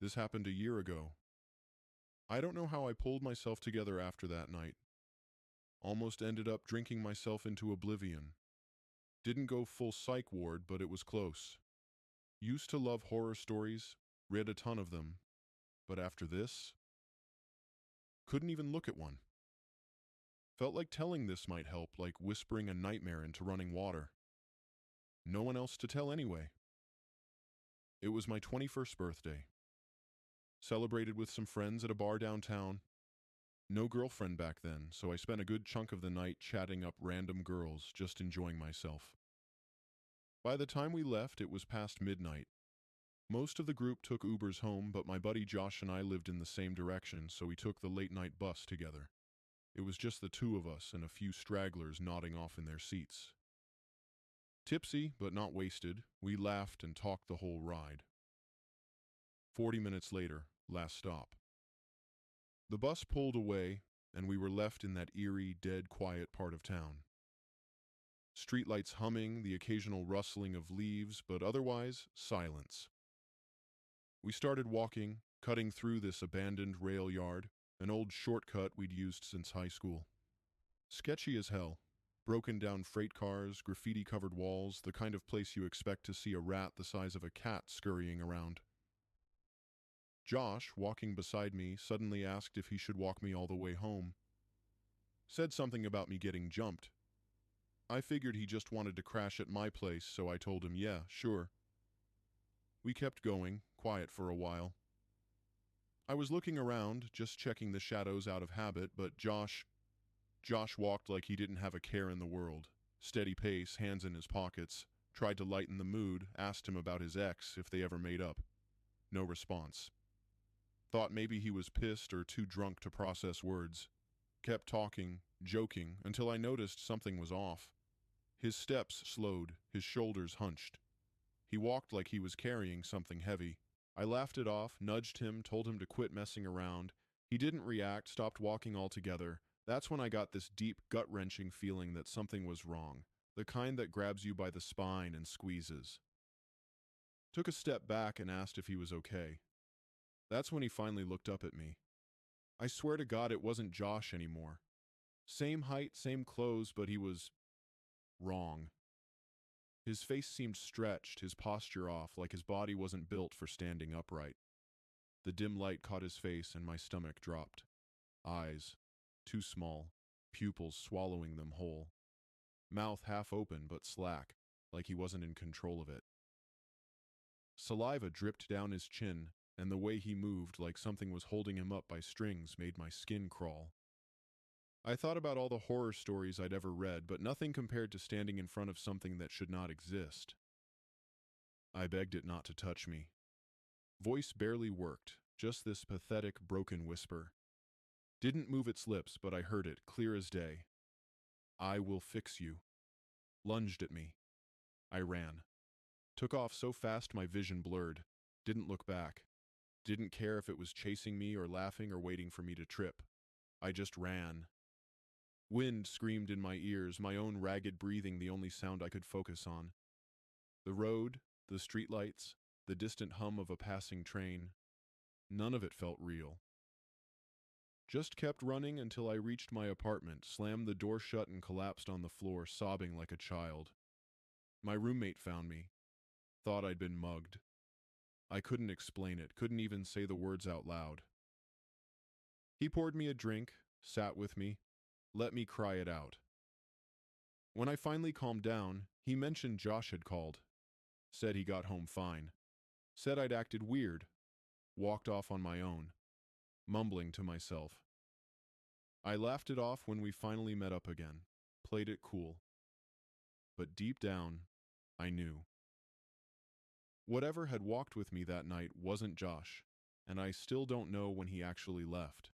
This happened a year ago. I don't know how I pulled myself together after that night. Almost ended up drinking myself into oblivion. Didn't go full psych ward, but it was close. Used to love horror stories, read a ton of them. But after this, couldn't even look at one. Felt like telling this might help, like whispering a nightmare into running water. No one else to tell anyway. It was my 21st birthday. Celebrated with some friends at a bar downtown. No girlfriend back then, so I spent a good chunk of the night chatting up random girls, just enjoying myself. By the time we left, it was past midnight. Most of the group took Ubers home, but my buddy Josh and I lived in the same direction, so we took the late-night bus together. It was just the two of us and a few stragglers nodding off in their seats. Tipsy, but not wasted, we laughed and talked the whole ride. 40 minutes later, last stop. The bus pulled away, and we were left in that eerie, dead quiet part of town. Streetlights humming, the occasional rustling of leaves, but otherwise, silence. We started walking, cutting through this abandoned rail yard, an old shortcut we'd used since high school. Sketchy as hell. Broken down freight cars, graffiti-covered walls, the kind of place you expect to see a rat the size of a cat scurrying around. Josh, walking beside me, suddenly asked if he should walk me all the way home. Said something about me getting jumped. I figured he just wanted to crash at my place, so I told him, yeah, sure. We kept going, quiet for a while. I was looking around, just checking the shadows out of habit, but Josh walked like he didn't have a care in the world. Steady pace, hands in his pockets. Tried to lighten the mood, asked him about his ex, if they ever made up. No response. Thought maybe he was pissed or too drunk to process words. Kept talking, joking, until I noticed something was off. His steps slowed, his shoulders hunched. He walked like he was carrying something heavy. I laughed it off, nudged him, told him to quit messing around. He didn't react, stopped walking altogether. That's when I got this deep, gut-wrenching feeling that something was wrong, the kind that grabs you by the spine and squeezes. Took a step back and asked if he was okay. That's when he finally looked up at me. I swear to God it wasn't Josh anymore. Same height, same clothes, but he was wrong. His face seemed stretched, his posture off, like his body wasn't built for standing upright. The dim light caught his face and my stomach dropped. Eyes, too small, pupils swallowing them whole. Mouth half open but slack, like he wasn't in control of it. Saliva dripped down his chin, and the way he moved, like something was holding him up by strings, made my skin crawl. I thought about all the horror stories I'd ever read, but nothing compared to standing in front of something that should not exist. I begged it not to touch me. Voice barely worked, just this pathetic, broken whisper. Didn't move its lips, but I heard it, clear as day. I will fix you. Lunged at me. I ran. Took off so fast my vision blurred. Didn't look back. Didn't care if it was chasing me or laughing or waiting for me to trip. I just ran. Wind screamed in my ears, my own ragged breathing the only sound I could focus on. The road, the streetlights, the distant hum of a passing train. None of it felt real. Just kept running until I reached my apartment, slammed the door shut and collapsed on the floor, sobbing like a child. My roommate found me. Thought I'd been mugged. I couldn't explain it, couldn't even say the words out loud. He poured me a drink, sat with me, let me cry it out. When I finally calmed down, he mentioned Josh had called. Said he got home fine. Said I'd acted weird. Walked off on my own, mumbling to myself. I laughed it off when we finally met up again, played it cool. But deep down, I knew. Whatever had walked with me that night wasn't Josh, and I still don't know when he actually left.